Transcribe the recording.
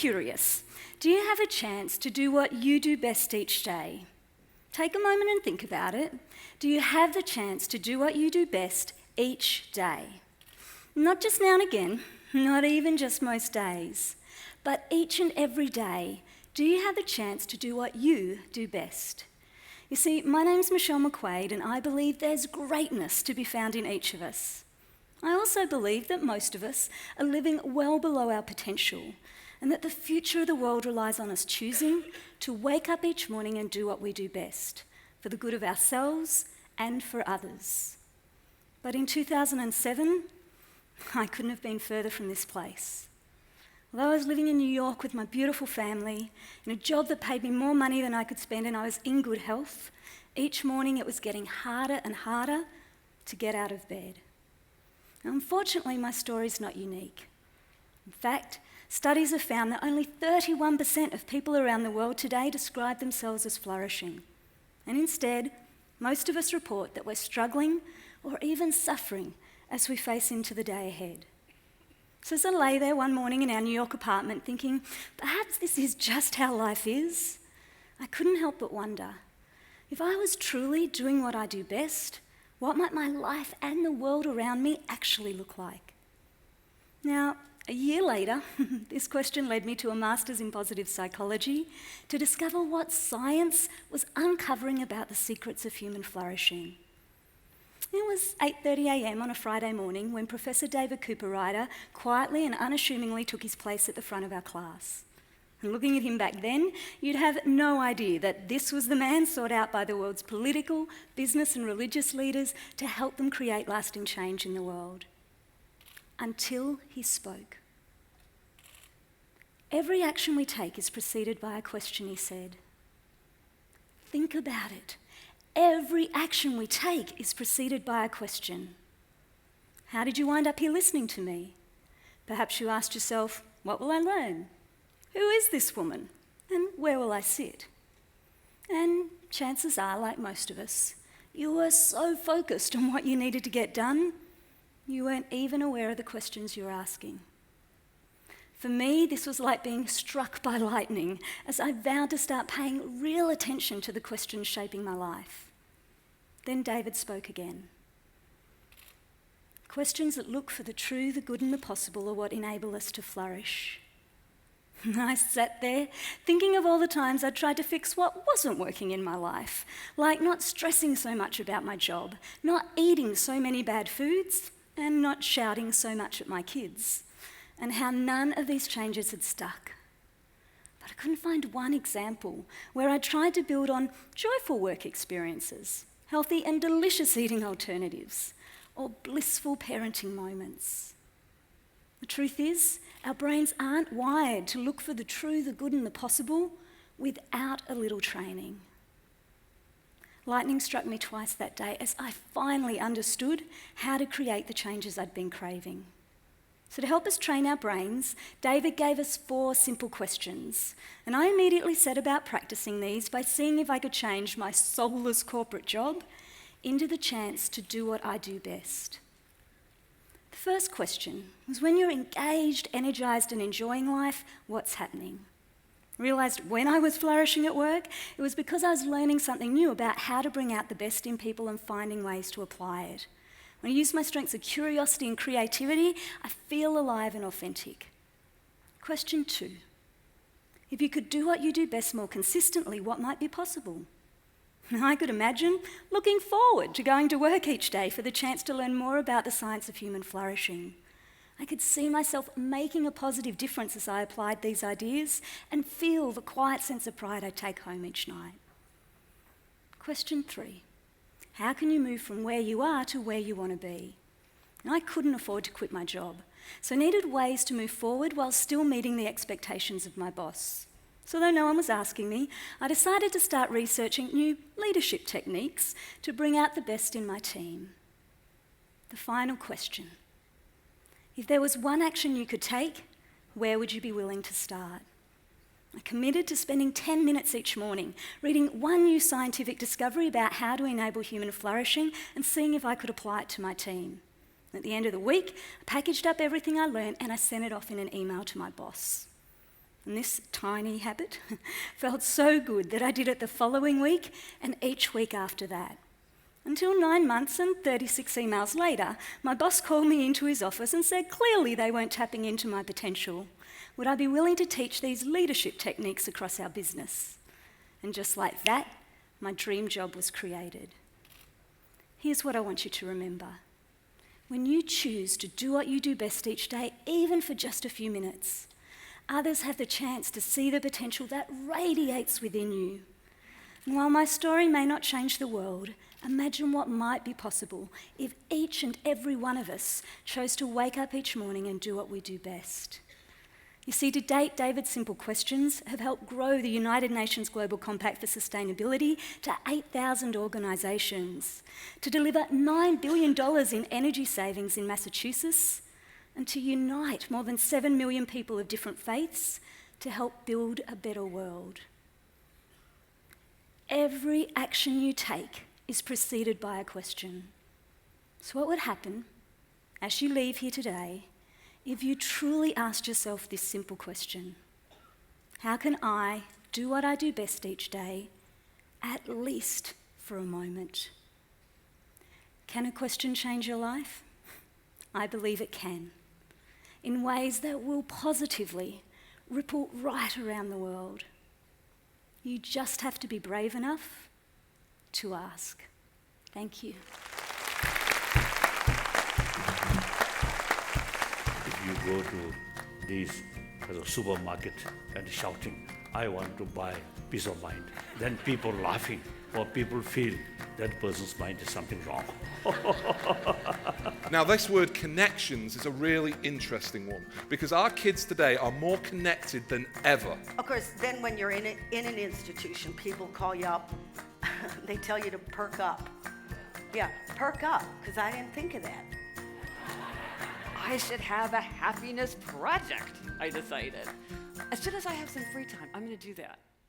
curious. Do you have a chance to do what you do best each day? Take a moment and think about it. Do you have the chance to do what you do best each day? Not just now and again, not even just most days, but each and every day, do you have the chance to do what you do best? You see, my name's McQuaid, and I believe there's greatness to be found in each of us. I also believe that most of us are living well below our potential, and that the future of the world relies on us choosing to wake up each morning and do what we do best, for the good of ourselves and for others. But in 2007, I couldn't have been further from this place. Although I was living in New York with my beautiful family, in a job that paid me more money than I could spend, and I was in good health, each morning it was getting harder and harder to get out of bed. Now, unfortunately, my story is not unique. In fact, studies have found that only 31% of people around the world today describe themselves as flourishing. And instead, most of us report that we're struggling or even suffering as we face into the day ahead. So as I lay there one morning in our New York apartment thinking, perhaps this is just how life is, I couldn't help but wonder, if I was truly doing what I do best, what might my life and the world around me actually look like? Now, a year later, this question led me to a master's in positive psychology to discover what science was uncovering about the secrets of human flourishing. It was 8:30 a.m. on a Friday morning when Professor David Cooper-Ryder quietly and unassumingly took his place at the front of our class. And looking at him back then, you'd have no idea that this was the man sought out by the world's political, business and religious leaders to help them create lasting change in the world. Until he spoke. Every action we take is preceded by a question, he said. Think about it. Every action we take is preceded by a question. How did you wind up here listening to me? Perhaps you asked yourself, what will I learn? Who is this woman? And where will I sit? And chances are, like most of us, you were so focused on what you needed to get done, you weren't even aware of the questions you were asking. For me, this was like being struck by lightning as I vowed to start paying real attention to the questions shaping my life. Then David spoke again. Questions that look for the true, the good and the possible are what enable us to flourish. I sat there thinking of all the times I tried to fix what wasn't working in my life, like not stressing so much about my job, not eating so many bad foods, and not shouting so much at my kids, and how none of these changes had stuck. But I couldn't find one example where I tried to build on joyful work experiences, healthy and delicious eating alternatives, or blissful parenting moments. The truth is, our brains aren't wired to look for the true, the good and the possible without a little training. Lightning struck me twice that day as I finally understood how to create the changes I'd been craving. So to help us train our brains, David gave us 4 simple questions, and I immediately set about practicing these by seeing if I could change my soulless corporate job into the chance to do what I do best. The first question was, when you're engaged, energized and enjoying life, what's happening? I realised when I was flourishing at work, it was because I was learning something new about how to bring out the best in people and finding ways to apply it. When I use my strengths of curiosity and creativity, I feel alive and authentic. Question 2. If you could do what you do best more consistently, what might be possible? I could imagine looking forward to going to work each day for the chance to learn more about the science of human flourishing. I could see myself making a positive difference as I applied these ideas and feel the quiet sense of pride I take home each night. Question 3. How can you move from where you are to where you want to be? I couldn't afford to quit my job, so I needed ways to move forward while still meeting the expectations of my boss. So though no one was asking me, I decided to start researching new leadership techniques to bring out the best in my team. The final question. If there was one action you could take, where would you be willing to start? I committed to spending 10 minutes each morning reading one new scientific discovery about how to enable human flourishing and seeing if I could apply it to my team. At the end of the week, I packaged up everything I learned and I sent it off in an email to my boss. And this tiny habit felt so good that I did it the following week and each week after that. Until 9 months and 36 emails later, my boss called me into his office and said clearly they weren't tapping into my potential. Would I be willing to teach these leadership techniques across our business? And just like that, my dream job was created. Here's what I want you to remember. When you choose to do what you do best each day, even for just a few minutes, others have the chance to see the potential that radiates within you. And while my story may not change the world, imagine what might be possible if each and every one of us chose to wake up each morning and do what we do best. You see, to date, David's simple questions have helped grow the United Nations Global Compact for Sustainability to 8,000 organisations, to deliver $9 billion in energy savings in Massachusetts, and to unite more than 7 million people of different faiths to help build a better world. Every action you take is preceded by a question. So what would happen as you leave here today if you truly asked yourself this simple question? How can I do what I do best each day, at least for a moment? Can a question change your life? I believe it can, in ways that will positively ripple right around the world. You just have to be brave enough to ask. Thank you. If you go to this supermarket and shouting, I want to buy peace of mind, then people laughing or people feel that person's mind is something wrong. Now, this word connections is a really interesting one because our kids today are more connected than ever. Of course, then when you're in an institution, people call you up. They tell you to perk up. Yeah, perk up, because I didn't think of that. I should have a happiness project, I decided. As soon as I have some free time, I'm going to do that.